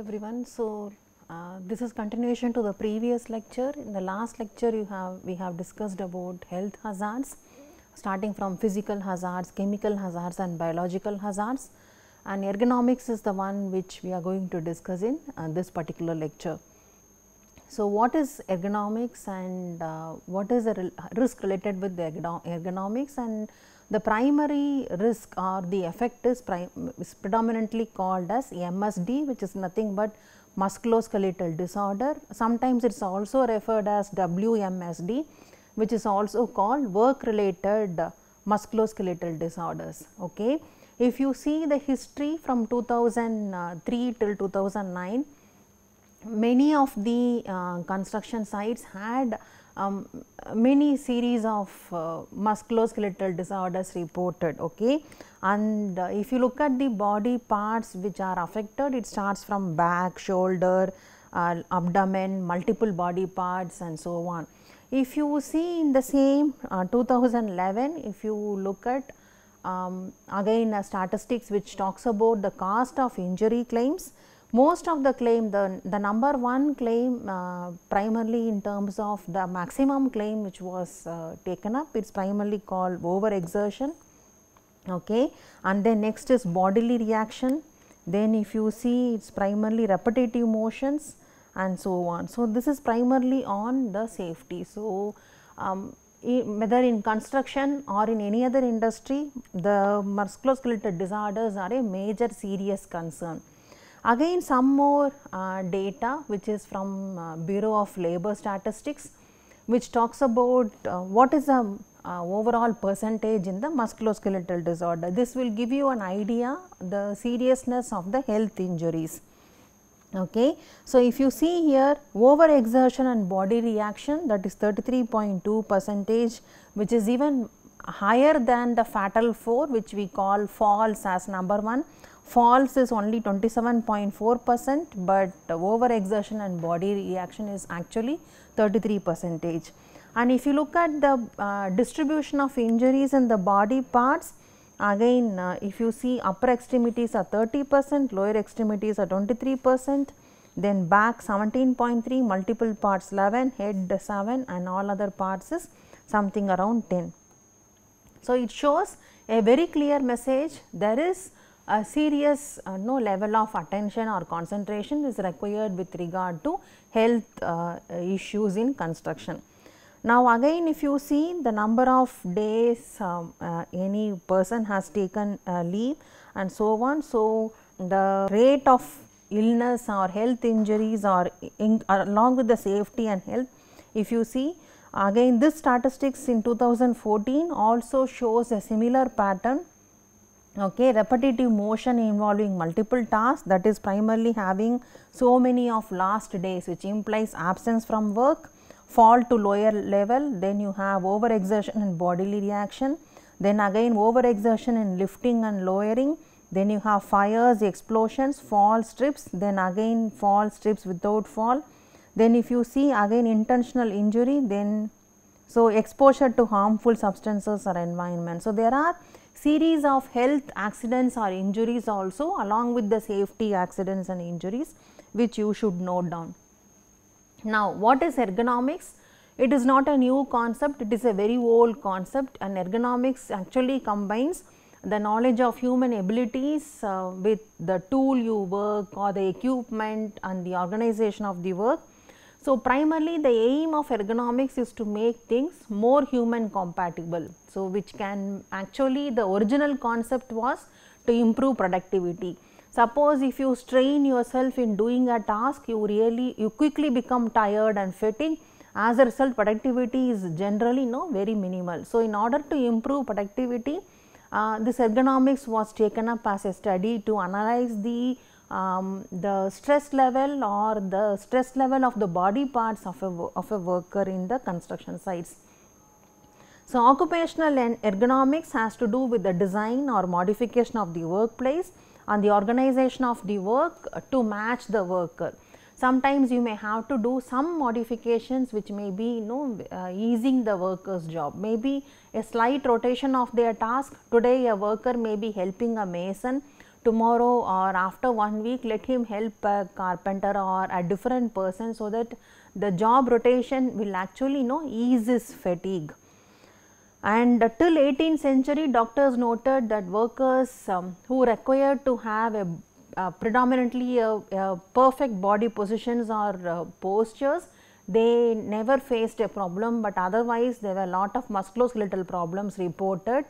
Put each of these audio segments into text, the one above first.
everyone. So, this is continuation to the previous lecture. In the last lecture we have discussed about health hazards, starting from physical hazards, chemical hazards and biological hazards, and ergonomics is the one which we are going to discuss in this particular lecture. So, what is ergonomics and what is the risk related with the ergonomics, and the primary risk or the effect is predominantly called as MSD, which is nothing but musculoskeletal disorder. Sometimes it is also referred as WMSD, which is also called work related musculoskeletal disorders. Okay. If you see the history from 2003 till 2009, many of the construction sites had many series of musculoskeletal disorders reported. Okay. And if you look at the body parts which are affected, it starts from back, shoulder, abdomen, multiple body parts and so on. If you see in the same 2011, if you look at again statistics which talks about the cost of injury claims, most of the claim, the number one claim primarily in terms of the maximum claim which was taken up, it is primarily called over exertion. Okay. And then next is bodily reaction, then if you see it is primarily repetitive motions and so on. So, this is primarily on the safety. So, whether in construction or in any other industry, the musculoskeletal disorders are a major serious concern. Again some more data which is from Bureau of Labor Statistics, which talks about what is the overall percentage in the musculoskeletal disorder. This will give you an idea the seriousness of the health injuries. Okay. So, if you see here over exertion and body reaction, that is 33.2%, which is even higher than the fatal 4, which we call falls as number 1. Falls is only 27.4%, but over exertion and body reaction is actually 33%. And if you look at the distribution of injuries in the body parts, again if you see upper extremities are 30%, lower extremities are 23%, then back 17.3, multiple parts 11, head 7 and all other parts is something around 10. So, it shows a very clear message, there is a serious no level of attention or concentration is required with regard to health issues in construction. Now, again if you see the number of days any person has taken leave and so on. So, the rate of illness or health injuries or along with the safety and health, if you see again this statistics in 2014 also shows a similar pattern. Okay, repetitive motion involving multiple tasks, that is primarily having so many of lost days, which implies absence from work, fall to lower level, then you have over exertion and bodily reaction, then again over exertion in lifting and lowering, then you have fires, explosions, fall strips, then again fall strips without fall, then if you see again intentional injury, then so exposure to harmful substances or environment. So, there are series of health accidents or injuries also along with the safety accidents and injuries which you should note down. Now, what is ergonomics? It is not a new concept, it is a very old concept, and ergonomics actually combines the knowledge of human abilities with the tool you work or the equipment and the organization of the work. So, primarily the aim of ergonomics is to make things more human compatible. So, which can actually the original concept was to improve productivity. Suppose if you strain yourself in doing a task, you quickly become tired and fatigued. As a result, productivity is generally very minimal. So, in order to improve productivity, this ergonomics was taken up as a study to analyze the stress level or the stress level of the body parts of a worker in the construction sites. So, occupational ergonomics has to do with the design or modification of the workplace and the organization of the work to match the worker. Sometimes you may have to do some modifications which may be easing the worker's job, maybe a slight rotation of their task. Today a worker may be helping a mason, tomorrow or after 1 week let him help a carpenter or a different person, so that the job rotation will actually ease his fatigue. And till 18th century, doctors noted that workers who required to have predominantly a perfect body positions or postures, they never faced a problem, but otherwise there were a lot of musculoskeletal problems reported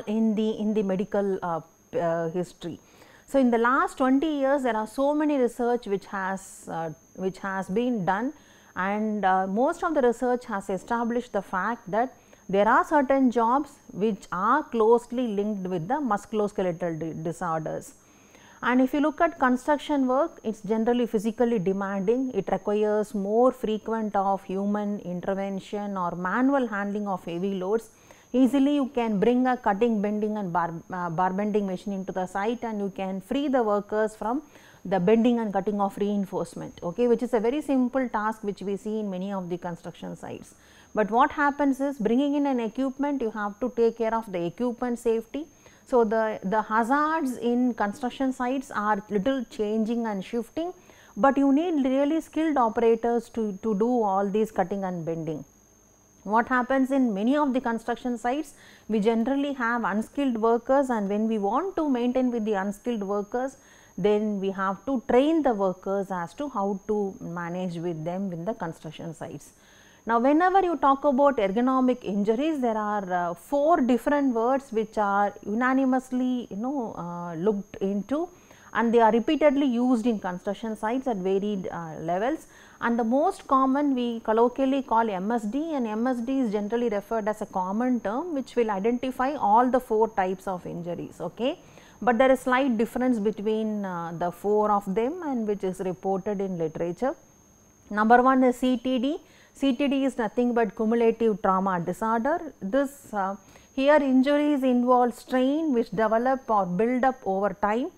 in the medical history. So, in the last 20 years there are so many research which has been done, and most of the research has established the fact that there are certain jobs which are closely linked with the musculoskeletal disorders. And if you look at construction work, it is generally physically demanding, it requires more frequent of human intervention or manual handling of heavy loads. Easily you can bring a cutting, bending and bar bending machine into the site, and you can free the workers from the bending and cutting of reinforcement, okay, which is a very simple task which we see in many of the construction sites. But what happens is, bringing in an equipment, you have to take care of the equipment safety. So, the hazards in construction sites are little changing and shifting, but you need really skilled operators to do all these cutting and bending. What happens in many of the construction sites, we generally have unskilled workers, and when we want to maintain with the unskilled workers, then we have to train the workers as to how to manage with them in the construction sites. Now, whenever you talk about ergonomic injuries, there are 4 different words which are unanimously looked into, and they are repeatedly used in construction sites at varied levels. And the most common we colloquially call MSD, and MSD is generally referred as a common term which will identify all the 4 types of injuries. Okay. But there is slight difference between the 4 of them, and which is reported in literature. Number 1 is CTD. CTD is nothing but cumulative trauma disorder. This here injuries involve strain which develop or build up over time.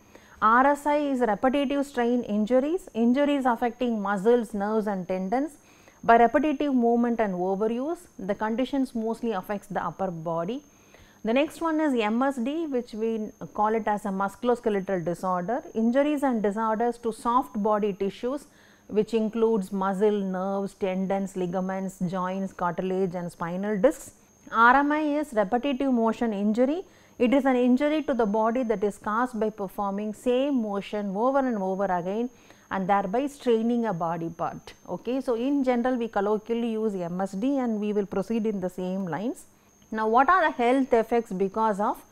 RSI is repetitive strain injuries, injuries affecting muscles, nerves and tendons by repetitive movement and overuse. The conditions mostly affects the upper body. The next one is MSD, which we call it as a musculoskeletal disorder, injuries and disorders to soft body tissues, which includes muscle, nerves, tendons, ligaments, joints, cartilage and spinal discs. RMI is repetitive motion injury. It is an injury to the body that is caused by performing same motion over and over again and thereby straining a body part. Okay. So, in general we colloquially use MSD, and we will proceed in the same lines. Now, what are the health effects because of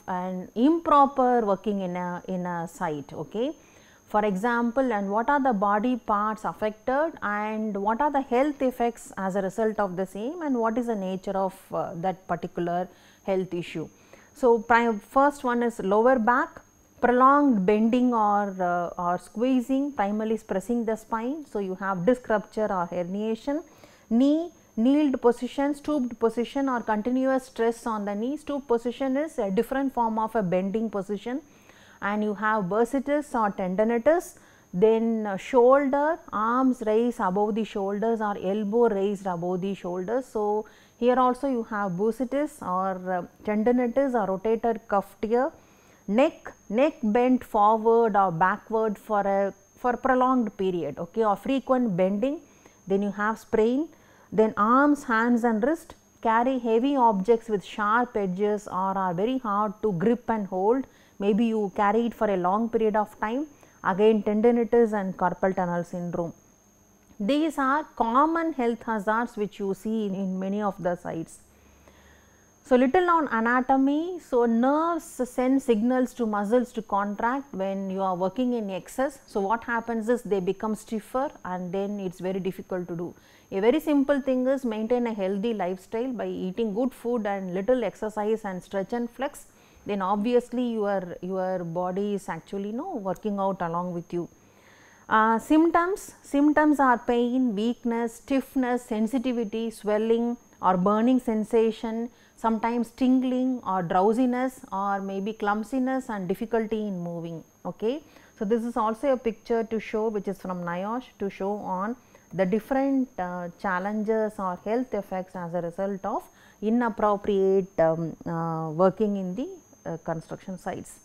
an improper working in a site? Okay. For example, and what are the body parts affected, and what are the health effects as a result of the same, and what is the nature of that particular health issue. So, first one is lower back, prolonged bending or squeezing, primarily pressing the spine. So, you have disc rupture or herniation. Knee, kneeled position, stooped position or continuous stress on the knee. Stoop position is a different form of a bending position, and you have bursitis or tendinitis. Then shoulder, arms raised above the shoulders or elbow raised above the shoulders. So, here also you have bursitis or tendinitis or rotator cuff tear. Neck bent forward or backward for prolonged period, okay, or frequent bending. Then you have sprain. Then arms, hands and wrist carry heavy objects with sharp edges or are very hard to grip and hold. Maybe you carry it for a long period of time. Again, tendinitis and carpal tunnel syndrome. These are common health hazards which you see in many of the sites. So, little on anatomy. So, nerves send signals to muscles to contract when you are working in excess. So, what happens is they become stiffer, and then it is very difficult to do. A very simple thing is maintain a healthy lifestyle by eating good food and little exercise and stretch and flex. Then obviously your body is actually working out along with you. Symptoms are pain, weakness, stiffness, sensitivity, swelling or burning sensation, sometimes tingling or drowsiness, or maybe clumsiness and difficulty in moving. Okay. So, this is also a picture to show, which is from NIOSH, to show on the different challenges or health effects as a result of inappropriate working in the construction sites.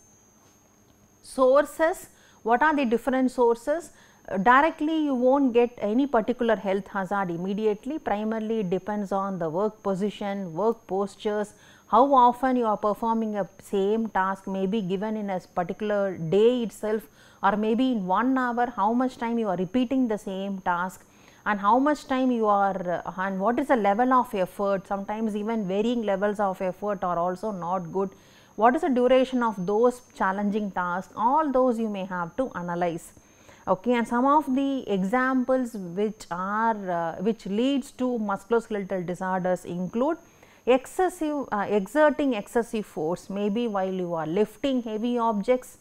Sources, what are the different sources? Directly you won't get any particular health hazard immediately, primarily it depends on the work position, work postures, how often you are performing a same task, maybe given in a particular day itself, or maybe in 1 hour, how much time you are repeating the same task, and how much time you are and what is the level of effort. Sometimes even varying levels of effort are also not good. What is the duration of those challenging tasks? All those you may have to analyze. Okay, and some of the examples which are which leads to musculoskeletal disorders include exerting excessive force, maybe while you are lifting heavy objects,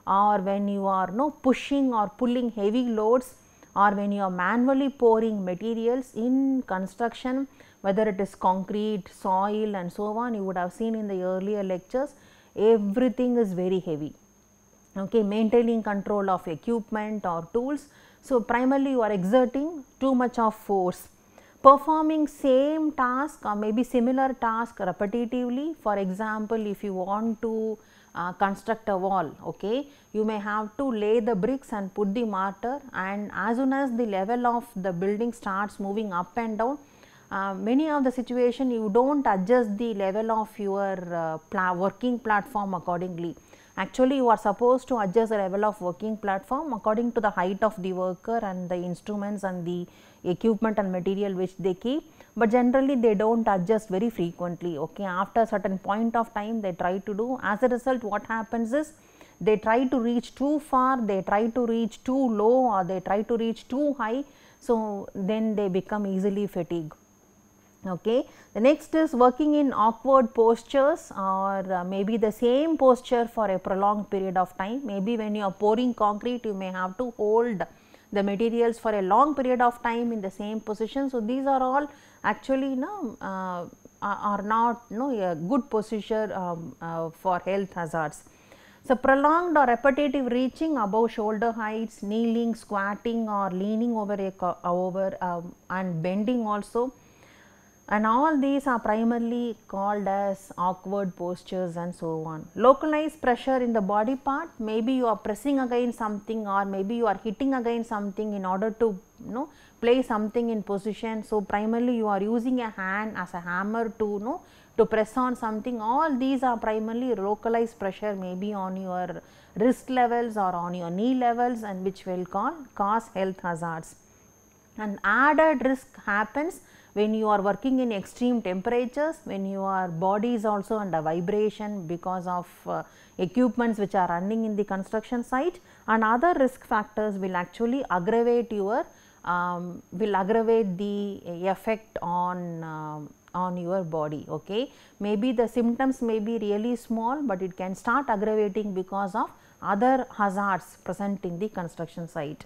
or when you are pushing or pulling heavy loads, or when you are manually pouring materials in construction, whether it is concrete, soil and so on. You would have seen in the earlier lectures, everything is very heavy. Okay, maintaining control of equipment or tools. So, primarily you are exerting too much of force. Performing same task or maybe similar task repetitively. For example, if you want to construct a wall, okay, you may have to lay the bricks and put the mortar, and as soon as the level of the building starts moving up and down, many of the situation you do not adjust the level of your working platform accordingly. Actually, you are supposed to adjust the level of working platform according to the height of the worker and the instruments and the equipment and material which they keep, but generally they do not adjust very frequently. Okay, after a certain point of time they try to do. As a result, what happens is they try to reach too far, they try to reach too low, or they try to reach too high. So, then they become easily fatigued. Okay. The next is working in awkward postures, or maybe the same posture for a prolonged period of time. Maybe when you are pouring concrete, you may have to hold the materials for a long period of time in the same position. So, these are all actually are not a good posture for health hazards. So, prolonged or repetitive reaching above shoulder heights, kneeling, squatting or leaning over and bending also, and all these are primarily called as awkward postures and so on. Localized pressure in the body part, maybe you are pressing against something, or maybe you are hitting against something in order to place something in position. So, primarily you are using a hand as a hammer to to press on something. All these are primarily localized pressure, maybe on your wrist levels or on your knee levels, and which will cause health hazards. And added risk happens when you are working in extreme temperatures, when your body is also under vibration because of equipments which are running in the construction site, and other risk factors will actually aggravate your the effect on your body. Okay, maybe the symptoms may be really small, but it can start aggravating because of other hazards present in the construction site.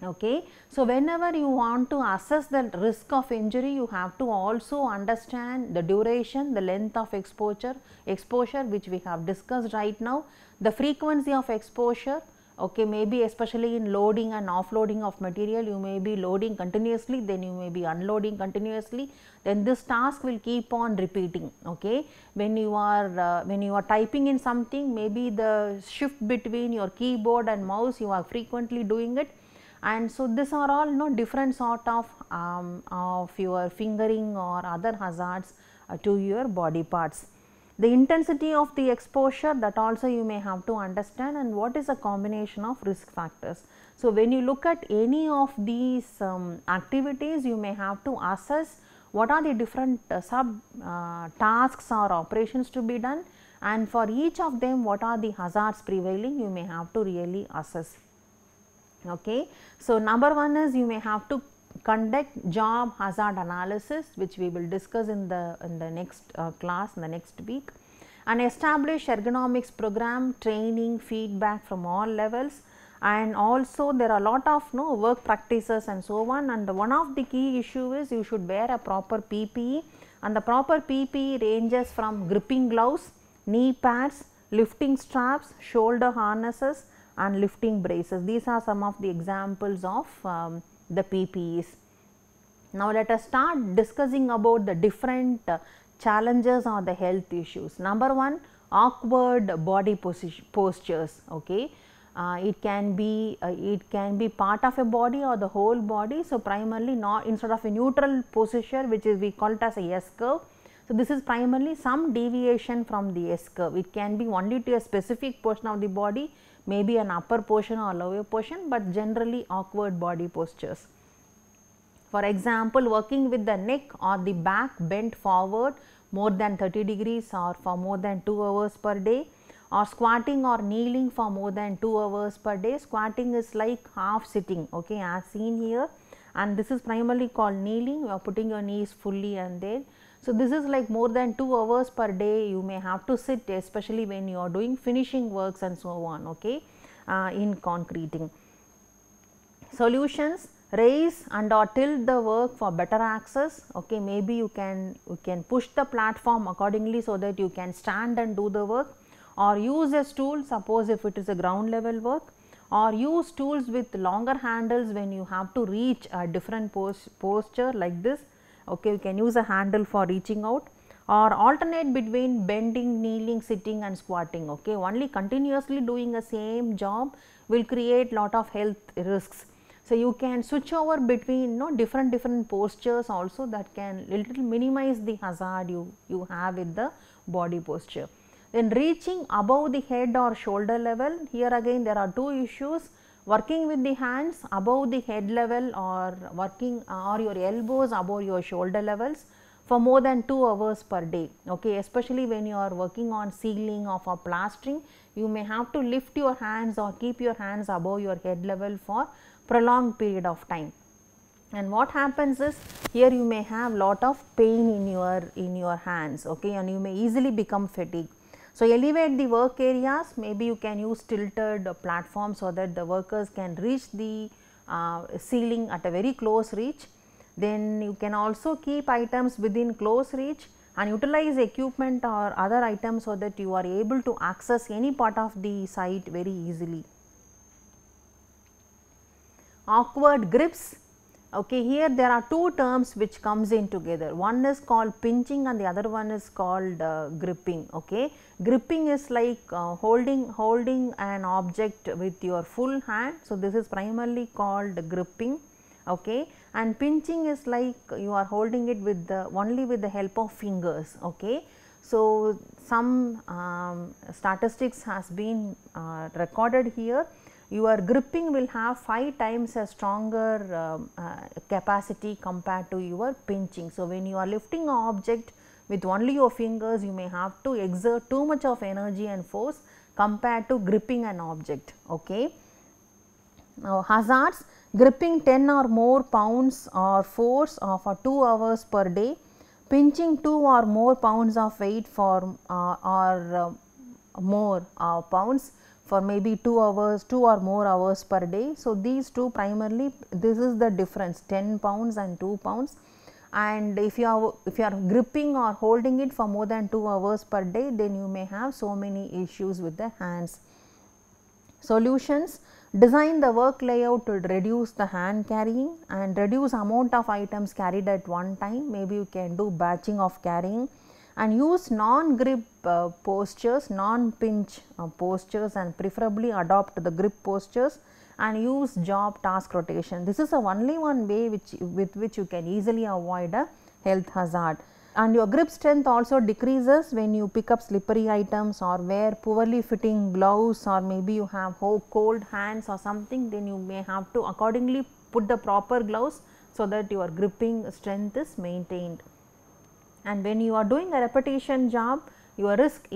Okay. So, whenever you want to assess the risk of injury, you have to also understand the duration, the length of exposure which we have discussed right now, the frequency of exposure. Okay, maybe especially in loading and offloading of material, you may be loading continuously, then you may be unloading continuously, then this task will keep on repeating. Okay, when you are typing in something, maybe the shift between your keyboard and mouse, you are frequently doing it. And so, these are all different sort of your fingering or other hazards to your body parts. The intensity of the exposure, that also you may have to understand, and what is a combination of risk factors. So, when you look at any of these activities, you may have to assess what are the different tasks or operations to be done, and for each of them what are the hazards prevailing, you may have to really assess. Okay. So, number one is you may have to conduct job hazard analysis, which we will discuss in the next class, in the next week, and establish ergonomics program, training, feedback from all levels, and also there are a lot of work practices and so on, and one of the key issue is you should wear a proper PPE, and the proper PPE ranges from gripping gloves, knee pads, lifting straps, shoulder harnesses and lifting braces. These are some of the examples of the PPEs. Now, let us start discussing about the different challenges or the health issues. Number one, awkward body postures. Okay, it can be part of a body or the whole body. So, primarily not instead of a neutral posture, which is we call it as a S curve. So, this is primarily some deviation from the S curve. It can be only to a specific portion of the body, maybe an upper portion or lower portion, but generally awkward body postures. For example, working with the neck or the back bent forward more than 30 degrees or for more than 2 hours per day, or squatting or kneeling for more than 2 hours per day. Squatting is like half sitting, okay, as seen here, and this is primarily called kneeling. You are putting your knees fully and then. So, this is like more than 2 hours per day you may have to sit, especially when you are doing finishing works and so on, okay, in concreting. Solutions: raise and or tilt the work for better access. Okay, maybe you can push the platform accordingly so that you can stand and do the work, or use a stool, suppose if it is a ground level work, or use tools with longer handles when you have to reach a different posture like this. Okay, you can use a handle for reaching out, or alternate between bending, kneeling, sitting and squatting. Okay, only continuously doing the same job will create lot of health risks. So, you can switch over between different postures also, that can little minimize the hazard you have with the body posture. Then reaching above the head or shoulder level, here again there are two issues: working with the hands above the head level or working or your elbows above your shoulder levels for more than 2 hours per day. Okay, especially when you are working on ceiling or for plastering, you may have to lift your hands or keep your hands above your head level for prolonged period of time. And what happens is, here you may have lot of pain in your hands, okay, and you may easily become fatigued. So, elevate the work areas, maybe you can use tilted platforms so that the workers can reach the ceiling at a very close reach. Then you can also keep items within close reach and utilize equipment or other items so that you are able to access any part of the site very easily. Awkward grips. Okay, here there are two terms which comes in together. One is called pinching and the other one is called gripping. Okay, gripping is like holding an object with your full hand. So, this is primarily called gripping. Okay, and pinching is like you are holding it with only with the help of fingers. Okay, so some statistics has been recorded here. Your gripping will have 5 times a stronger capacity compared to your pinching. So, when you are lifting an object with only your fingers, you may have to exert too much of energy and force compared to gripping an object. Okay. Now, hazards: gripping 10 or more pounds or force for 2 hours per day, pinching 2 or more pounds of weight for more pounds for maybe 2 hours, 2 or more hours per day. So, these two primarily, this is the difference, 10 pounds and 2 pounds, and if you are gripping or holding it for more than 2 hours per day, then you may have so many issues with the hands. Solutions: design the work layout to reduce the hand carrying and reduce amount of items carried at one time. Maybe you can do batching of carrying, and use non-grip postures, non-pinch postures, and preferably adopt the grip postures, and use job task rotation. This is the only one way with which you can easily avoid a health hazard. And your grip strength also decreases when you pick up slippery items or wear poorly fitting gloves, or maybe you have cold hands or something, then you may have to accordingly put the proper gloves so that your gripping strength is maintained. And when you are doing a repetition job, your risk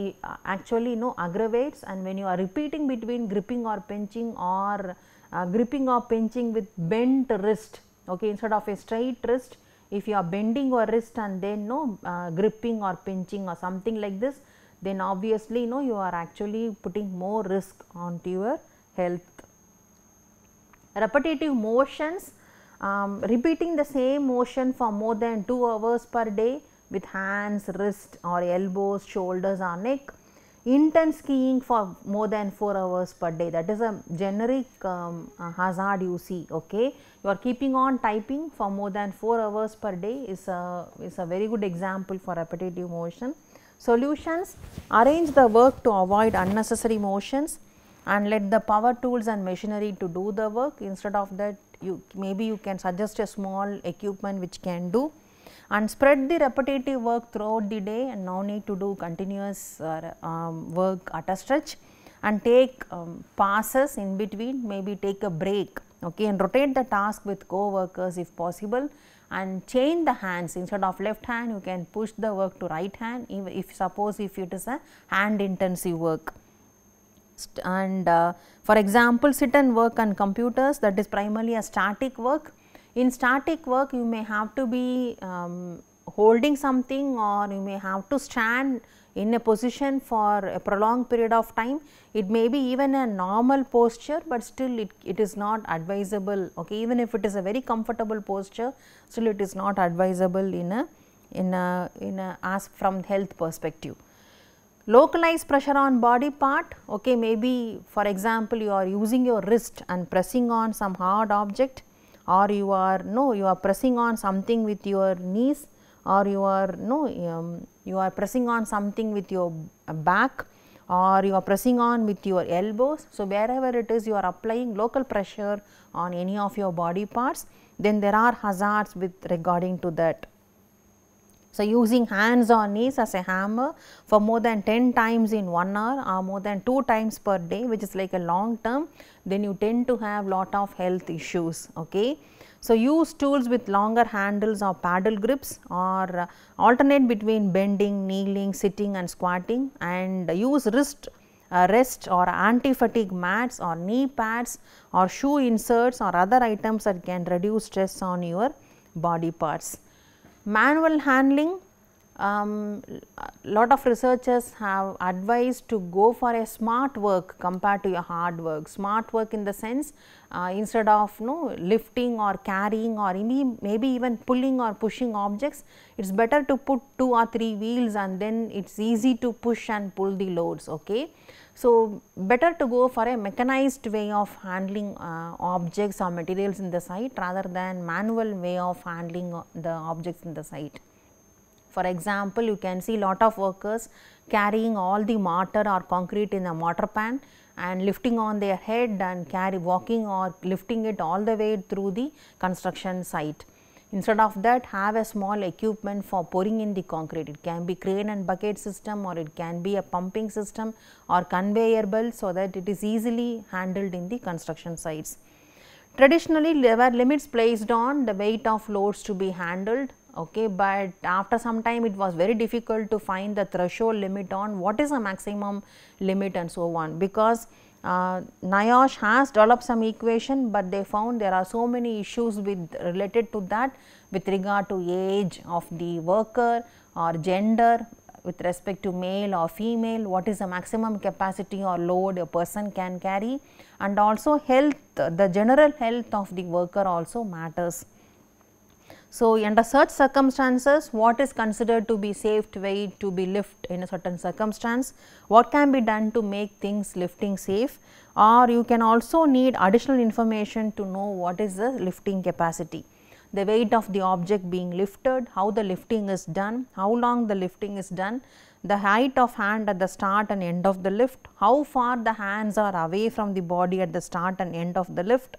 actually aggravates, and when you are repeating between gripping or pinching or gripping or pinching with bent wrist, okay, instead of a straight wrist, if you are bending your wrist and then gripping or pinching or something like this, then obviously you are actually putting more risk onto your health. Repetitive motions, repeating the same motion for more than 2 hours per day with hands, wrist or elbows, shoulders or neck. Intense keying for more than 4 hours per day, that is a generic hazard you see. Okay, you are keeping on typing for more than 4 hours per day is a very good example for repetitive motion. Solutions: arrange the work to avoid unnecessary motions and let the power tools and machinery to do the work. Instead of that, maybe you can suggest a small equipment which can do, and spread the repetitive work throughout the day and no need to do continuous work at a stretch, and take pauses in between, maybe take a break, okay, and rotate the task with co-workers if possible, and change the hands. Instead of left hand, you can push the work to right hand, if suppose if it is a hand intensive work. And for example, sit and work on computers, that is primarily a static work. In static work, you may have to be holding something, or you may have to stand in a position for a prolonged period of time. It may be even a normal posture, but still it is not advisable, okay. Even if it is a very comfortable posture, still it is not advisable in a as from health perspective. Localized pressure on body part, okay, maybe for example, you are using your wrist and pressing on some hard object, or you are pressing on something with your knees, or you are pressing on something with your back, or you are pressing on with your elbows. So, wherever it is you are applying local pressure on any of your body parts, then there are hazards with regarding to that. So, using hands or knees as a hammer for more than 10 times in 1 hour or more than 2 times per day, which is like a long term, then you tend to have lot of health issues, okay. So, use tools with longer handles or paddle grips, or alternate between bending, kneeling, sitting and squatting, and use rest or anti-fatigue mats or knee pads or shoe inserts or other items that can reduce stress on your body parts. Manual handling, lot of researchers have advised to go for a smart work compared to a hard work. Smart work in the sense, instead of lifting or carrying or maybe even pulling or pushing objects, it is better to put 2 or 3 wheels, and then it is easy to push and pull the loads, okay. So, better to go for a mechanized way of handling objects or materials in the site rather than manual way of handling the objects in the site. For example, you can see lot of workers carrying all the mortar or concrete in a mortar pan and lifting on their head and walking or lifting it all the way through the construction site. Instead of that, have a small equipment for pouring in the concrete. It can be crane and bucket system, or it can be a pumping system or conveyor belt, so that it is easily handled in the construction sites. Traditionally, there were limits placed on the weight of loads to be handled, okay, but after some time it was very difficult to find the threshold limit on what is the maximum limit and so on, because NIOSH has developed some equation, but they found there are so many issues related to that with regard to age of the worker or gender with respect to male or female, what is the maximum capacity or load a person can carry, and also health, the general health of the worker also matters. So, under such circumstances, what is considered to be safe weight to be lift in a certain circumstance, what can be done to make things lifting safe, or you can also need additional information to know what is the lifting capacity, the weight of the object being lifted, how the lifting is done, how long the lifting is done, the height of hand at the start and end of the lift, how far the hands are away from the body at the start and end of the lift,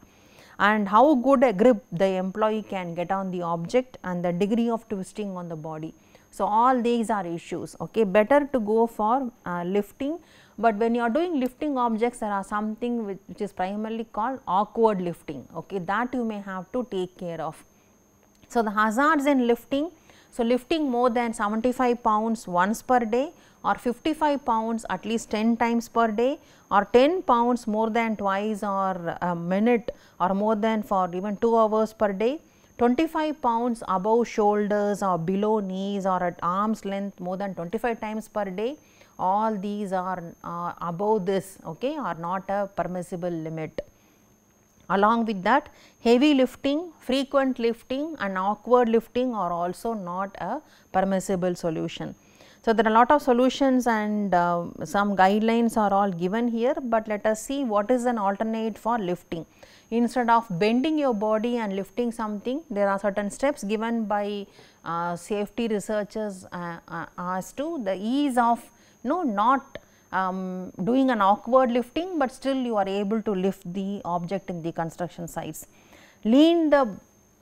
and how good a grip the employee can get on the object, and the degree of twisting on the body. So, all these are issues, okay. Better to go for lifting, but when you are doing lifting objects, there are something which is primarily called awkward lifting, okay, that you may have to take care of. So, the hazards in lifting, so lifting more than 75 pounds once per day, or 55 pounds at least 10 times per day, or 10 pounds more than twice or a minute, or more than for even 2 hours per day, 25 pounds above shoulders or below knees or at arm's length more than 25 times per day, all these are above this, okay, are not a permissible limit. Along with that, heavy lifting, frequent lifting and awkward lifting are also not a permissible solution. So, there are a lot of solutions and some guidelines are all given here, but let us see what is an alternate for lifting. Instead of bending your body and lifting something, there are certain steps given by safety researchers as to the ease of not doing an awkward lifting, but still you are able to lift the object in the construction sites. Lean the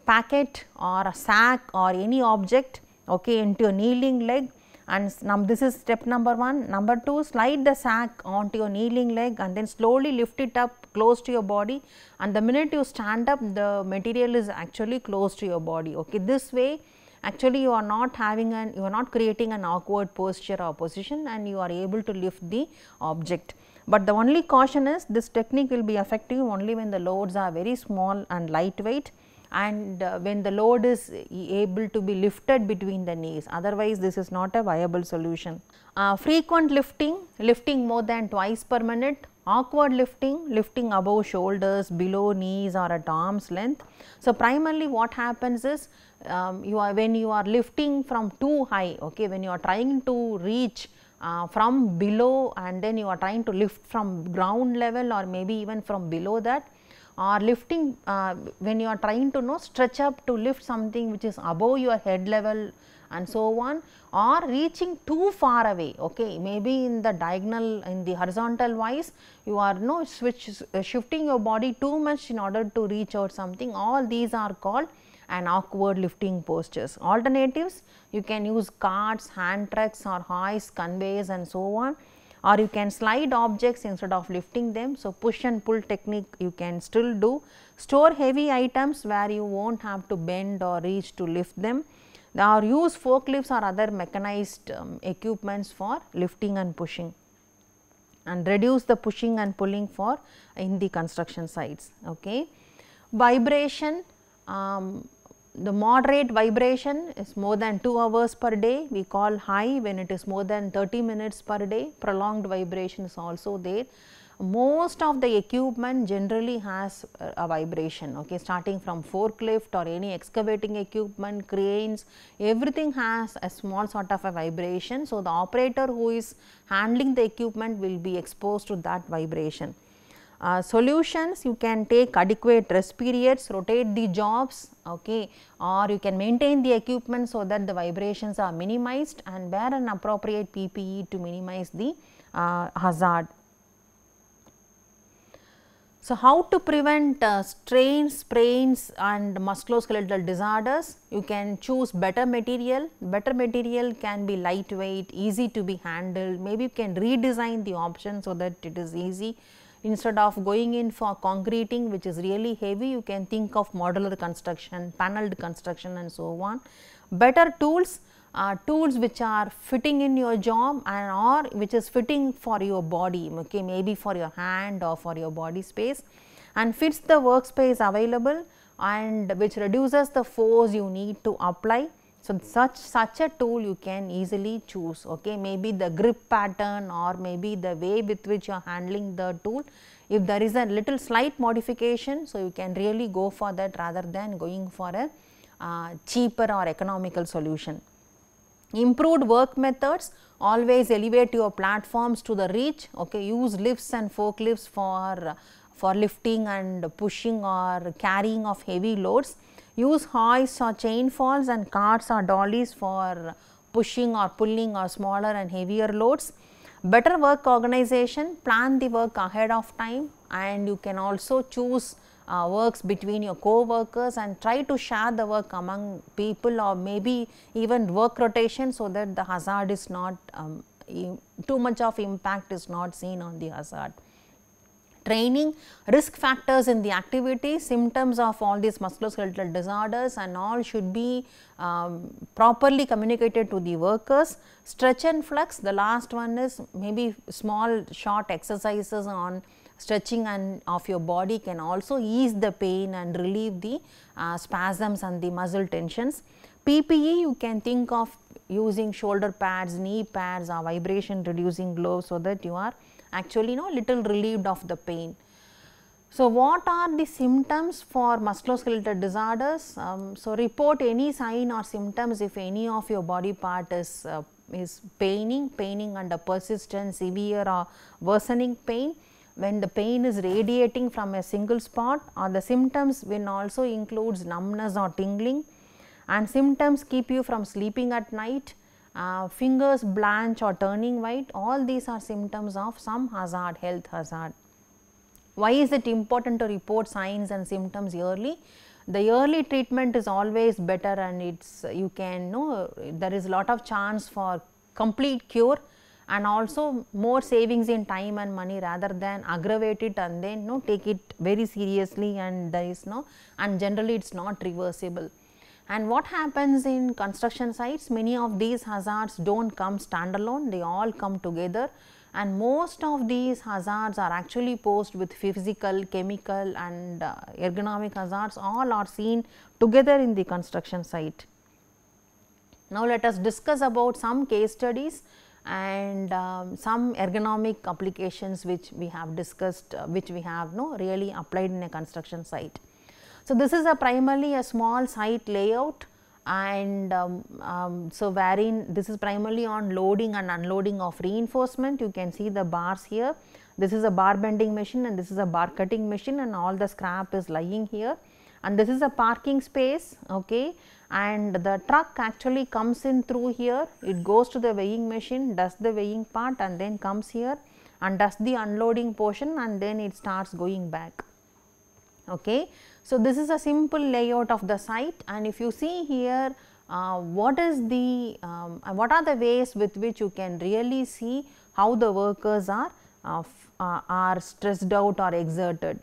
packet or a sack or any object into a kneeling leg, and this is step number 1. Number 2, slide the sack onto your kneeling leg and then slowly lift it up close to your body, and the minute you stand up, the material is actually close to your body. This way actually you are not creating an awkward posture or position, and you are able to lift the object. But the only caution is this technique will be effective only when the loads are very small and lightweight, and when the load is able to be lifted between the knees, otherwise this is not a viable solution. Frequent lifting more than twice per minute, awkward lifting above shoulders, below knees or at arm's length. So, primarily what happens is when you are lifting from too high, when you are trying to reach from below and then you are trying to lift from ground level or maybe even from below that, or lifting when you are trying to stretch up to lift something which is above your head level and so on, or reaching too far away, maybe in the diagonal, in the horizontal wise you are shifting your body too much in order to reach out something. All these are called an awkward lifting postures. Alternatives, you can use carts, hand trucks or hoists, conveyors and so on, or you can slide objects instead of lifting them. So, push and pull technique you can still do. Store heavy items where you will not have to bend or reach to lift them, or use forklifts or other mechanized equipments for lifting and pushing, and reduce the pushing and pulling for in the construction sites. Vibration, the moderate vibration is more than 2 hours per day, we call high when it is more than 30 minutes per day. Prolonged vibration is also there. Most of the equipment generally has a vibration, starting from forklift or any excavating equipment, cranes, everything has a small sort of a vibration. So, the operator who is handling the equipment will be exposed to that vibration. Solutions, you can take adequate rest periods, rotate the jobs, or you can maintain the equipment so that the vibrations are minimized, and wear an appropriate PPE to minimize the hazard. So, how to prevent strains, sprains and musculoskeletal disorders? You can choose better material. Better material can be lightweight, easy to be handled, maybe you can redesign the option so that it is easy. Instead of going in for concreting, which is really heavy, you can think of modular construction, paneled construction and so on. Better tools, tools which are fitting in your job and or which is fitting for your body, maybe for your hand or for your body space, and fits the workspace available and which reduces the force you need to apply. So, such a tool you can easily choose, maybe the grip pattern or maybe the way with which you are handling the tool. If there is a little slight modification, so you can really go for that rather than going for a cheaper or economical solution. Improved work methods, always elevate your platforms to the reach, use lifts and forklifts for lifting and pushing or carrying of heavy loads. Use hoists or chain falls and carts or dollies for pushing or pulling or smaller and heavier loads. Better work organization, plan the work ahead of time, and you can also choose works between your co-workers and try to share the work among people, or maybe even work rotation, so that the hazard is not too much of impact is not seen on the hazard. Training, risk factors in the activity, symptoms of all these musculoskeletal disorders and all should be properly communicated to the workers. Stretch and flex, the last one is maybe small short exercises on stretching and of your body can also ease the pain and relieve the spasms and the muscle tensions. PPE, you can think of using shoulder pads, knee pads or vibration reducing gloves, so that you are actually little relieved of the pain. So, what are the symptoms for musculoskeletal disorders? So, report any sign or symptoms if any of your body part is is paining under persistent, severe or worsening pain, when the pain is radiating from a single spot, or the symptoms when also includes numbness or tingling, and symptoms keep you from sleeping at night, fingers blanch or turning white, all these are symptoms of some hazard, health hazard. Why is it important to report signs and symptoms early? The early treatment is always better, and it's you can know there is a lot of chance for complete cure, and also more savings in time and money rather than aggravate it and then take it very seriously, and there is and generally it is not reversible. And what happens in construction sites, many of these hazards do not come standalone, they all come together, and most of these hazards are actually posed with physical, chemical and ergonomic hazards, all are seen together in the construction site. Now, let us discuss about some case studies and some ergonomic applications which we have discussed, which we have really applied in a construction site. So, this is primarily a small site layout, and so wherein this is primarily on loading and unloading of reinforcement. You can see the bars here. This is a bar bending machine and this is a bar cutting machine, and all the scrap is lying here, and this is a parking space, okay, and the truck actually comes in through here. It goes to the weighing machine, does the weighing part, and then comes here and does the unloading portion, and then it starts going back. Okay. So, this is a simple layout of the site, and if you see here what are the ways with which you can really see how the workers are stressed out or exerted.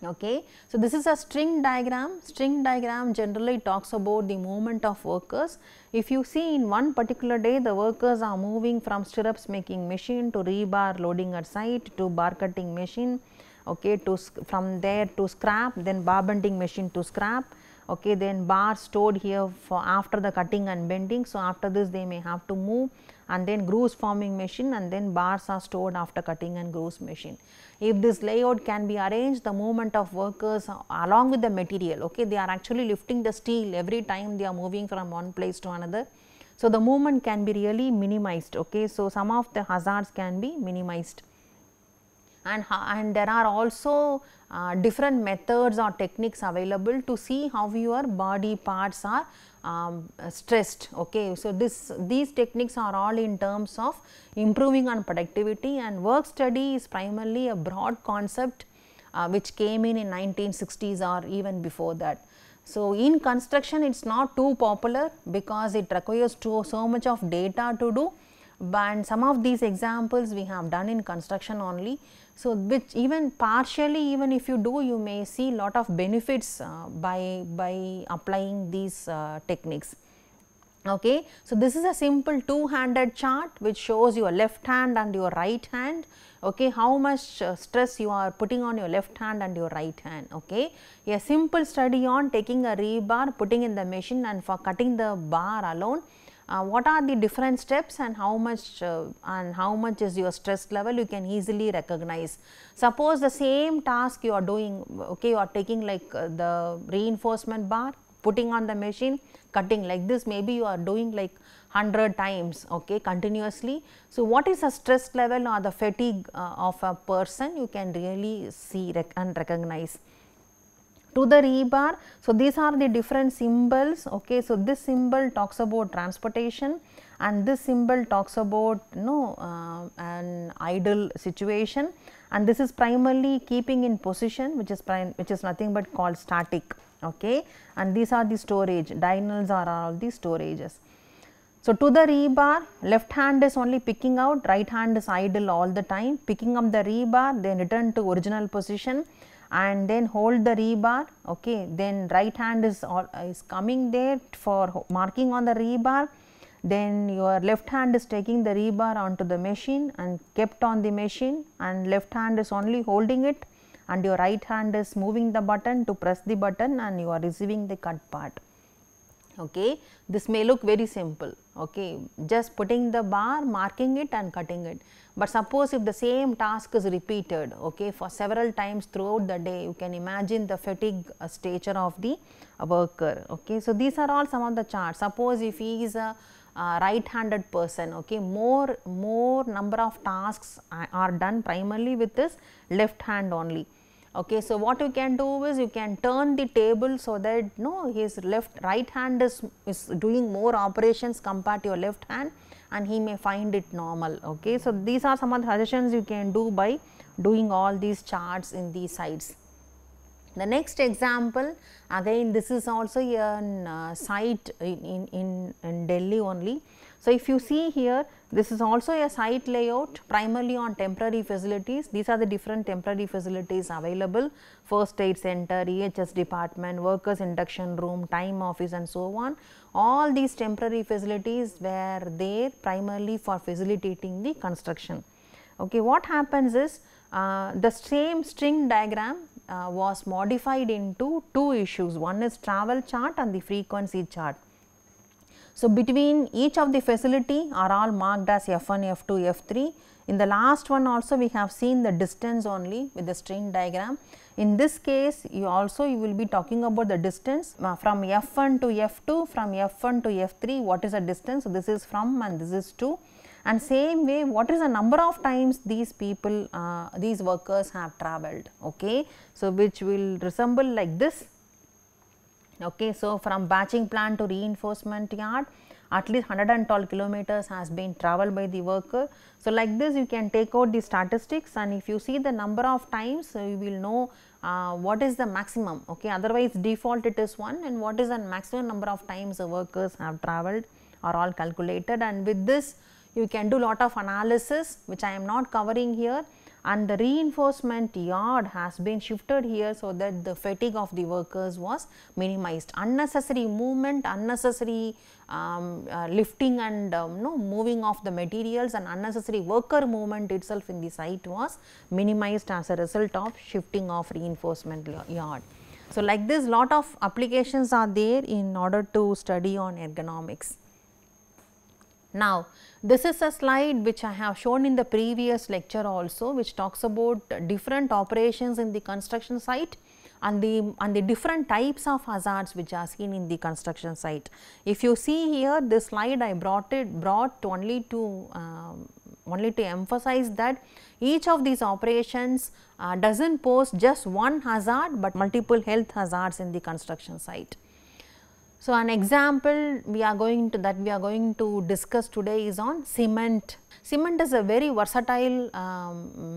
Okay. So, this is a string diagram. String diagram generally talks about the movement of workers. If you see in one particular day, the workers are moving from stirrups making machine to rebar loading at site to bar cutting machine, okay, to from there to scrap, then bar bending machine to scrap, okay, then bar stored here for after the cutting and bending. So, after this they may have to move, and then grooves forming machine, and then bars are stored after cutting and grooves machine. If this layout can be arranged, the movement of workers along with the material, okay, they are actually lifting the steel every time they are moving from one place to another. So, the movement can be really minimized, okay. So, some of the hazards can be minimized. And there are also different methods or techniques available to see how your body parts are stressed. Okay. So, these techniques are all in terms of improving on productivity, and work study is primarily a broad concept which came in 1960s or even before that. So, in construction it is not too popular because it requires so much of data to do, but some of these examples we have done in construction only. So, which even partially, even if you do, you may see lot of benefits by applying these techniques. Okay. So, this is a simple two-handed chart which shows your left hand and your right hand, okay, how much stress you are putting on your left hand and your right hand. Okay. A simple study on taking a rebar, putting in the machine, and for cutting the bar alone, what are the different steps and how much is your stress level, you can easily recognize. Suppose the same task you are doing, okay, you are taking like the reinforcement bar, putting on the machine, cutting like this, maybe you are doing like 100 times, okay, continuously. So, what is the stress level or the fatigue of a person, you can really see and recognize. To the rebar, so these are the different symbols, okay. So, this symbol talks about transportation, and this symbol talks about an idle situation, and this is primarily keeping in position, which is nothing but called static, okay, and these are the storage, diagonals are all the storages. So, to the rebar, left hand is only picking out, right hand is idle all the time, picking up the rebar, then return to original position and then hold the rebar, okay. Then right hand is coming there for marking on the rebar, then your left hand is taking the rebar onto the machine and kept on the machine, and left hand is only holding it, and your right hand is moving the button to press the button, and you are receiving the cut part. Okay. This may look very simple, okay, just putting the bar, marking it and cutting it. But suppose if the same task is repeated, okay, for several times throughout the day, you can imagine the fatigue stature of the worker. Okay. So, these are all some of the charts. Suppose if he is a right-handed person, okay, more number of tasks are done primarily with his left hand only. Okay, so what you can do is you can turn the table so that his right hand is doing more operations compared to your left hand, and he may find it normal. Okay, so these are some of the suggestions you can do by doing all these charts in these sites. The next example, again this is also a site in Delhi only. So, if you see here, this is also a site layout primarily on temporary facilities. These are the different temporary facilities available: first aid center, EHS department, workers induction room, time office and so on. All these temporary facilities were there primarily for facilitating the construction. Okay, what happens is the same string diagram was modified into two issues. One is travel chart and the frequency chart. So, between each of the facility are all marked as F1, F2, F3. In the last one also we have seen the distance only with the string diagram. In this case you will be talking about the distance from F1 to F2, from F1 to F3, what is the distance. So, this is from and this is to, and same way what is the number of times these people, these workers have travelled. Okay. So, which will resemble like this. Okay, so, from batching plant to reinforcement yard, at least 112 kilometers has been travelled by the worker. So, like this you can take out the statistics, and if you see the number of times, you will know what is the maximum. Okay, otherwise default it is 1, and what is the maximum number of times the workers have travelled are all calculated, and with this you can do lot of analysis which I am not covering here. And the reinforcement yard has been shifted here so that the fatigue of the workers was minimized. Unnecessary movement, unnecessary lifting and moving of the materials, and unnecessary worker movement itself in the site was minimized as a result of shifting of reinforcement yard. So, like this lot of applications are there in order to study on ergonomics. Now, this is a slide which I have shown in the previous lecture also, which talks about different operations in the construction site and the different types of hazards which are seen in the construction site. If you see here, this slide I brought only to emphasize that each of these operations does not pose just one hazard, but multiple health hazards in the construction site. So, an example we are going to discuss today is on cement. Cement is a very versatile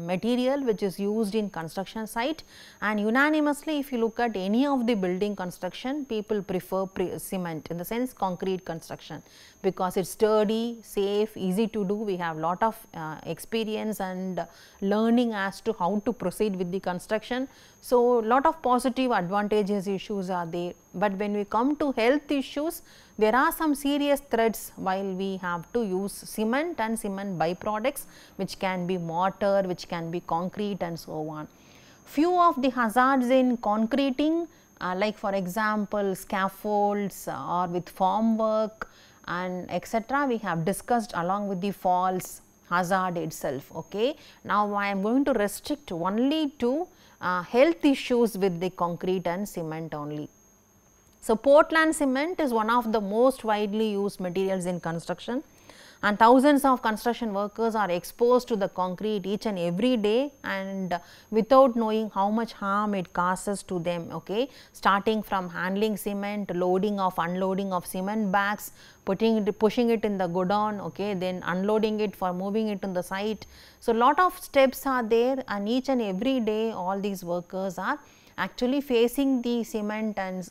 material which is used in construction site, and unanimously if you look at any of the building construction, people prefer cement, in the sense concrete construction, because it is sturdy, safe, easy to do. We have lot of experience and learning as to how to proceed with the construction. So, lot of positive advantages issues are there, but when we come to health issues, there are some serious threats while we have to use cement and cement byproducts, which can be mortar, which can be concrete and so on. Few of the hazards in concreting, like for example scaffolds or with formwork and etc., we have discussed along with the falls hazard itself. Okay. Now, I am going to restrict only to health issues with the concrete and cement only. So, Portland cement is one of the most widely used materials in construction, and thousands of construction workers are exposed to the concrete each and every day, and without knowing how much harm it causes to them. Okay. Starting from handling cement, loading of unloading of cement bags, pushing it in the godown, okay, then unloading it for moving it on the site. So, lot of steps are there, and each and every day all these workers are actually facing the cement and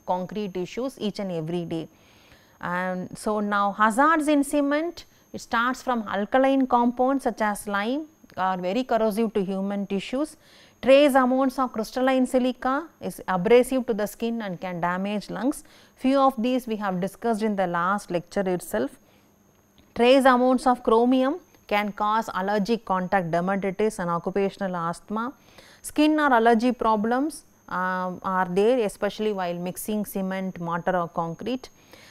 concrete issues each and every day. And so, now hazards in cement, it starts from alkaline compounds such as lime are very corrosive to human tissues. Trace amounts of crystalline silica is abrasive to the skin and can damage lungs. Few of these we have discussed in the last lecture itself. Trace amounts of chromium can cause allergic contact dermatitis and occupational asthma. Skin or allergy problems are there, especially while mixing cement, mortar or concrete.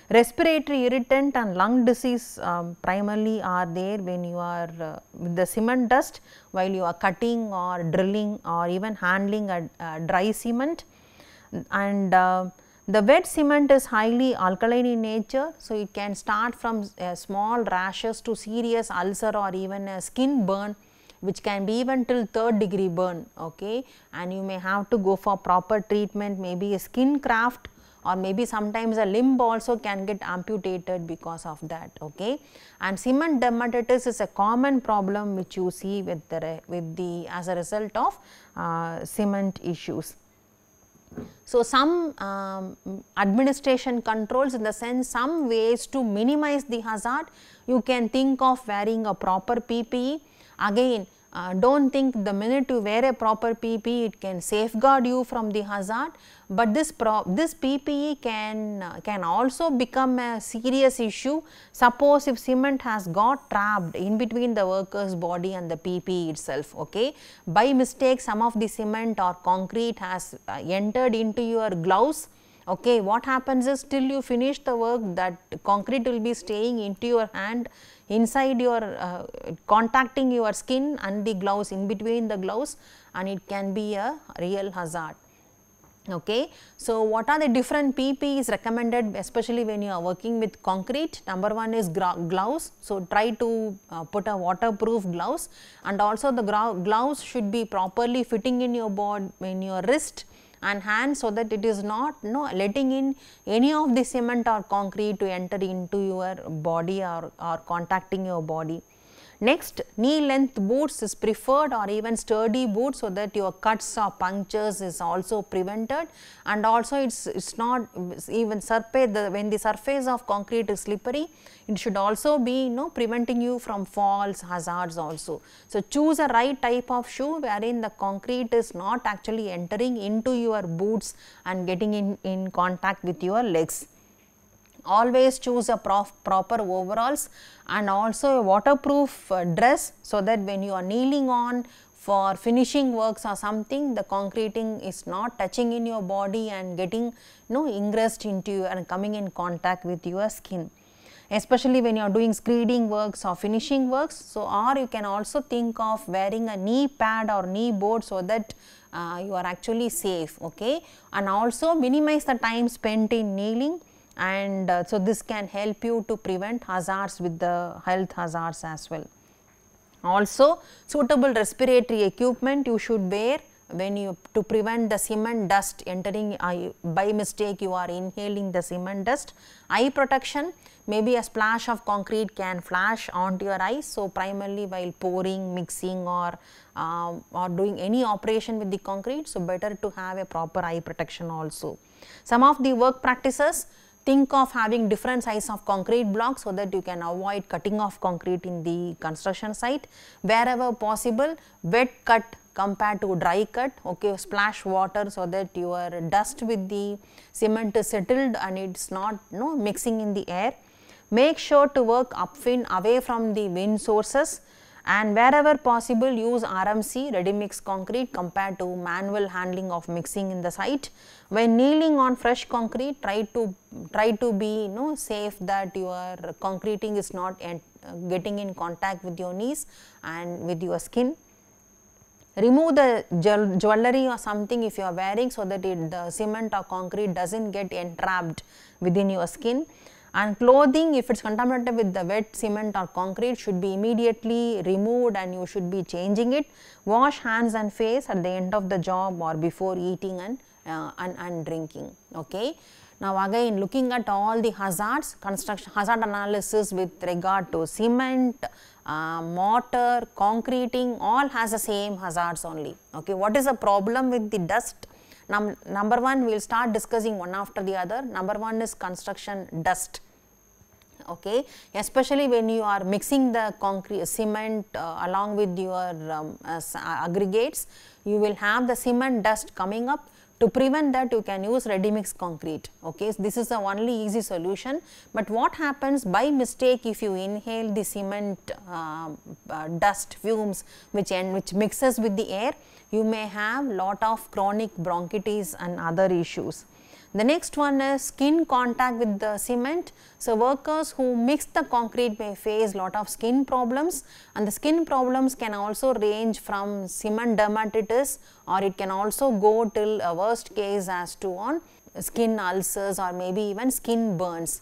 Respiratory irritant and lung disease primarily are there when you are with the cement dust while you are cutting or drilling or even handling a dry cement. And the wet cement is highly alkaline in nature, so it can start from small rashes to serious ulcer or even a skin burn, which can be even till 3rd degree burn, okay, and you may have to go for proper treatment, maybe a skin graft, or maybe sometimes a limb also can get amputated because of that, okay. And cement dermatitis is a common problem which you see with the as a result of cement issues. So, some administration controls, in the sense some ways to minimize the hazard. You can think of wearing a proper PPE. Again, do not think the minute you wear a proper PPE it can safeguard you from the hazard, but this PPE can also become a serious issue. Suppose if cement has got trapped in between the worker's body and the PPE itself, okay. By mistake some of the cement or concrete has entered into your gloves, okay. What happens is, till you finish the work, that concrete will be staying into your hand, inside your contacting your skin and the gloves, in between the gloves, and it can be a real hazard, okay. So, what are the different PPEs recommended, especially when you are working with concrete? Number one is gloves. So, try to put a waterproof gloves, and also the gloves should be properly fitting in your body, in your wrist and hand, so that it is not letting in any of the cement or concrete to enter into your body or contacting your body. Next, knee length boots is preferred, or even sturdy boots, so that your cuts or punctures is also prevented, and also it's not even when the surface of concrete is slippery, it should also be preventing you from falls, hazards also. So, choose a right type of shoe wherein the concrete is not actually entering into your boots and getting in contact with your legs. Always choose a proper overalls and also a waterproof dress, so that when you are kneeling on for finishing works or something, the concreting is not touching in your body and getting ingressed into you and coming in contact with your skin, especially when you are doing screeding works or finishing works. So, or you can also think of wearing a knee pad or knee board, so that you are actually safe, okay. And also minimize the time spent in kneeling, and so this can help you to prevent hazards with the health hazards as well. Also, suitable respiratory equipment you should wear when you to prevent the cement dust entering. By mistake you are inhaling the cement dust. Eye protection, maybe a splash of concrete can flash onto your eyes. So, primarily while pouring, mixing or doing any operation with the concrete, so better to have a proper eye protection also. Some of the work practices, think of having different size of concrete blocks, so that you can avoid cutting off concrete in the construction site. Wherever possible, wet cut compared to dry cut, okay, splash water, so that your dust with the cement is settled and it is not mixing in the air. Make sure to work upwind, away from the wind sources, and wherever possible use RMC, ready mix concrete, compared to manual handling of mixing in the site. When kneeling on fresh concrete, try to be safe that your concreting is not getting in contact with your knees and with your skin. Remove the jewelry or something if you are wearing, so that the cement or concrete does not get entrapped within your skin. And clothing, if it is contaminated with the wet cement or concrete, should be immediately removed and you should be changing it. Wash hands and face at the end of the job or before eating and drinking, okay. Now, again looking at all the hazards, construction hazard analysis with regard to cement, mortar, concreting, all has the same hazards only, okay. What is the problem with the dust? Number one, we will start discussing one after the other. Number one is construction dust, okay. Especially when you are mixing the concrete cement along with your aggregates, you will have the cement dust coming up. To prevent that, you can use ready mix concrete. Okay, so this is the only easy solution. But what happens by mistake if you inhale the cement dust fumes which mixes with the air, you may have lot of chronic bronchitis and other issues. The next one is skin contact with the cement. So, workers who mix the concrete may face lot of skin problems, and the skin problems can also range from cement dermatitis, or it can also go till a worst case as to on skin ulcers or maybe even skin burns.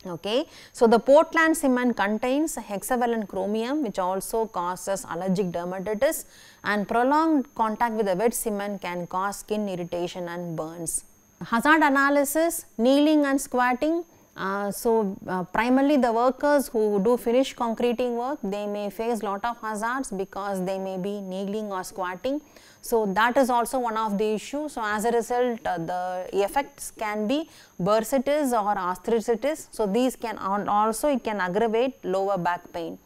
Okay. So, the Portland cement contains hexavalent chromium which also causes allergic dermatitis, and prolonged contact with the wet cement can cause skin irritation and burns. Hazard analysis, kneeling and squatting. Primarily the workers who do finish concreting work, they may face lot of hazards because they may be kneeling or squatting. So, that is also one of the issues. So, as a result the effects can be bursitis or arthritis. So, these can also it can aggravate lower back pain.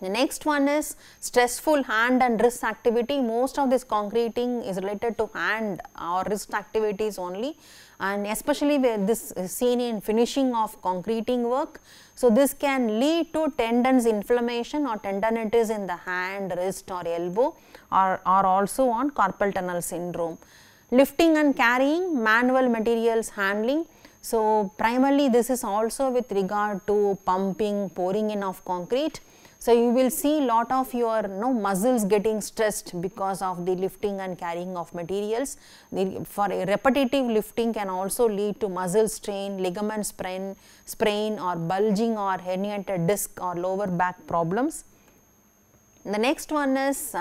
The next one is stressful hand and wrist activity. Most of this concreting is related to hand or wrist activities only, and especially where this is seen in finishing of concreting work. So, this can lead to tendons inflammation or tendinitis in the hand, wrist or elbow, or also on carpal tunnel syndrome. Lifting and carrying, manual materials handling. So, primarily this is also with regard to pumping, pouring in of concrete. So, you will see lot of your muscles getting stressed because of the lifting and carrying of materials. For a repetitive lifting can also lead to muscle strain, ligament sprain or bulging or herniated disc or lower back problems. The next one is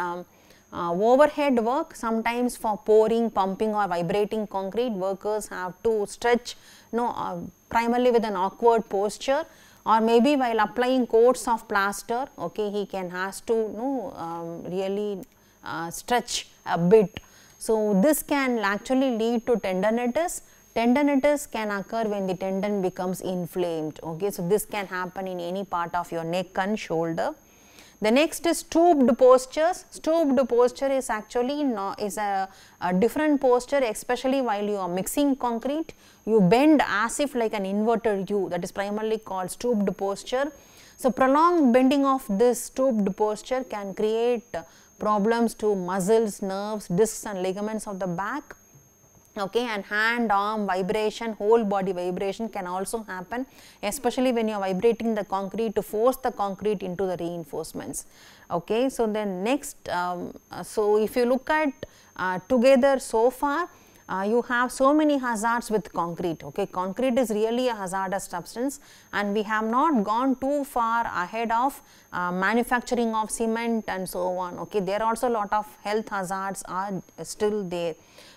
overhead work. Sometimes for pouring, pumping or vibrating concrete, workers have to stretch primarily with an awkward posture, or maybe while applying coats of plaster. Okay, he has to really stretch a bit. So, this can actually lead to tendinitis. Tendinitis can occur when the tendon becomes inflamed. Okay, so, this can happen in any part of your neck and shoulder. The next is stooped postures. Stooped posture is actually a different posture, especially while you are mixing concrete. You bend as if like an inverted U, that is primarily called stooped posture. So, prolonged bending of this stooped posture can create problems to muscles, nerves, discs and ligaments of the back. Okay, and hand, arm vibration, whole body vibration can also happen, especially when you are vibrating the concrete to force the concrete into the reinforcements. Okay, so then next, so if you look at together so far, you have so many hazards with concrete. Okay, concrete is really a hazardous substance, and we have not gone too far ahead of manufacturing of cement and so on. Okay, there are also a lot of health hazards are still there.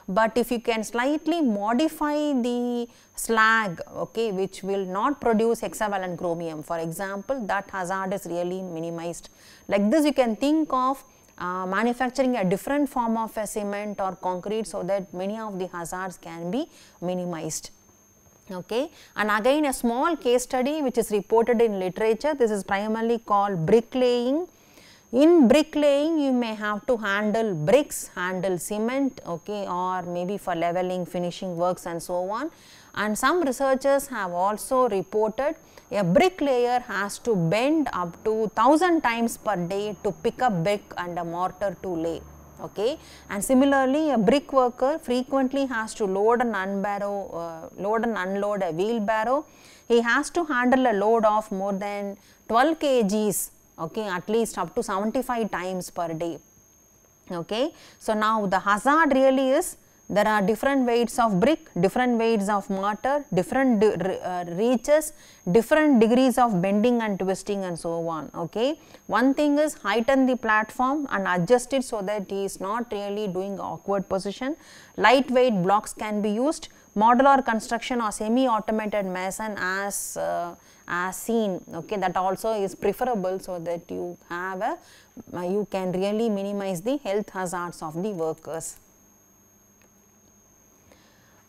But if you can slightly modify the slag, okay, which will not produce hexavalent chromium, for example, that hazard is really minimized. Like this, you can think of manufacturing a different form of a cement or concrete, so that many of the hazards can be minimized. Okay. And again a small case study which is reported in literature. This is primarily called bricklaying. In bricklaying, you may have to handle bricks, handle cement, okay, or maybe for leveling, finishing works and so on. And some researchers have also reported a bricklayer has to bend up to 1000 times per day to pick up brick and a mortar to lay. Okay. And similarly, a brick worker frequently has to load and unload a wheelbarrow. He has to handle a load of more than 12 kgs. Okay, at least up to 75 times per day. Okay. So, now the hazard really is there are different weights of brick, different weights of mortar, different reaches, different degrees of bending and twisting and so on. Okay. One thing is heighten the platform and adjust it so that he is not really doing awkward position. Lightweight blocks can be used. Modular construction or semi-automated mason as seen, okay, that also is preferable, so that you have a you can really minimize the health hazards of the workers.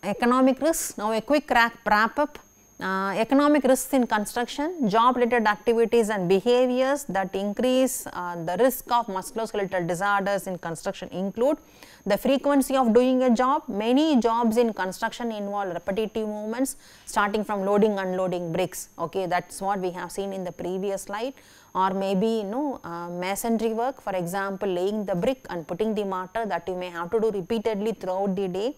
Economic risks. Now, a quick wrap up. Economic risks in construction, job related activities and behaviors that increase the risk of musculoskeletal disorders in construction include the frequency of doing a job. Many jobs in construction involve repetitive movements starting from loading, unloading bricks. Okay, that is what we have seen in the previous slide, or maybe masonry work, for example laying the brick and putting the mortar, that you may have to do repeatedly throughout the day.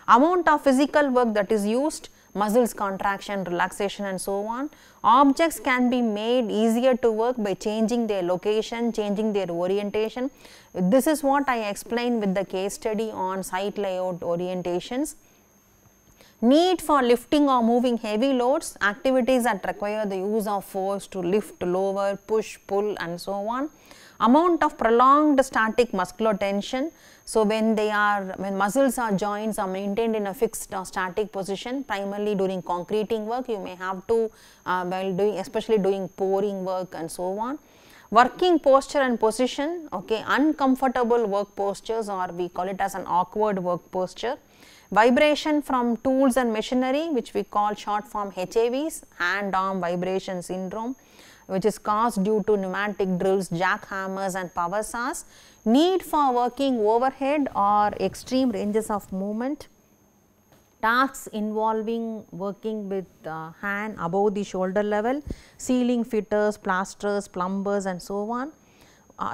Amount of physical work that is used, muscles contraction, relaxation and so on. Objects can be made easier to work by changing their location, changing their orientation. This is what I explained with the case study on site layout orientations. Need for lifting or moving heavy loads, activities that require the use of force to lift, lower, push, pull and so on. Amount of prolonged static muscular tension. So, when muscles or joints are maintained in a fixed or static position, primarily during concreting work, you may have to while doing, especially doing pouring work and so on. Working posture and position, okay, uncomfortable work postures, or we call it as an awkward work posture. Vibration from tools and machinery, which we call short form HAVs, hand arm vibration syndrome, which is caused due to pneumatic drills, jackhammers and power saws. Need for working overhead or extreme ranges of movement. Tasks involving working with hand above the shoulder level, ceiling fitters, plasterers, plumbers and so on.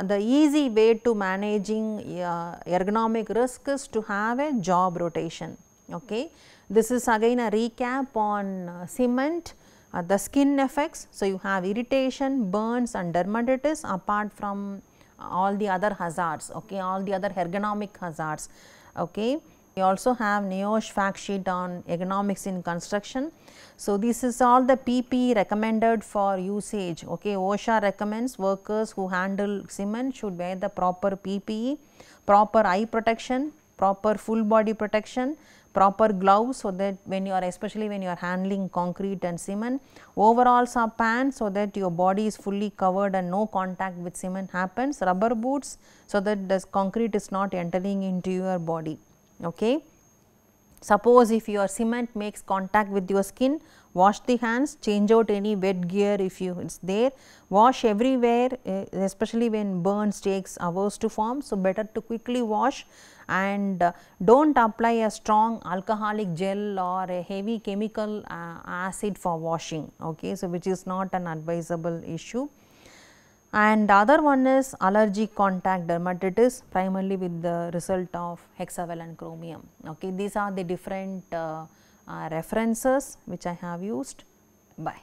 The easy way to managing ergonomic risk is to have a job rotation. Okay. This is again a recap on cement, the skin effects. So, you have irritation, burns and dermatitis apart from all the other hazards, okay, all the other ergonomic hazards. Okay. We also have NIOSH fact sheet on ergonomics in construction. So, this is all the PPE recommended for usage. Okay. OSHA recommends workers who handle cement should wear the proper PPE, proper eye protection, proper full body protection, proper gloves, so that when you are, especially when you are handling concrete and cement, overalls or pants so that your body is fully covered and no contact with cement happens, rubber boots so that the concrete is not entering into your body. Okay. Suppose if your cement makes contact with your skin, wash the hands, change out any wet gear if you is there, wash everywhere, especially when burns takes hours to form. So, better to quickly wash, and do not apply a strong alcoholic gel or a heavy chemical acid for washing. Okay. So, which is not an advisable issue. And other one is allergic contact dermatitis, primarily with the result of hexavalent chromium. Okay. These are the different references which I have used. Bye.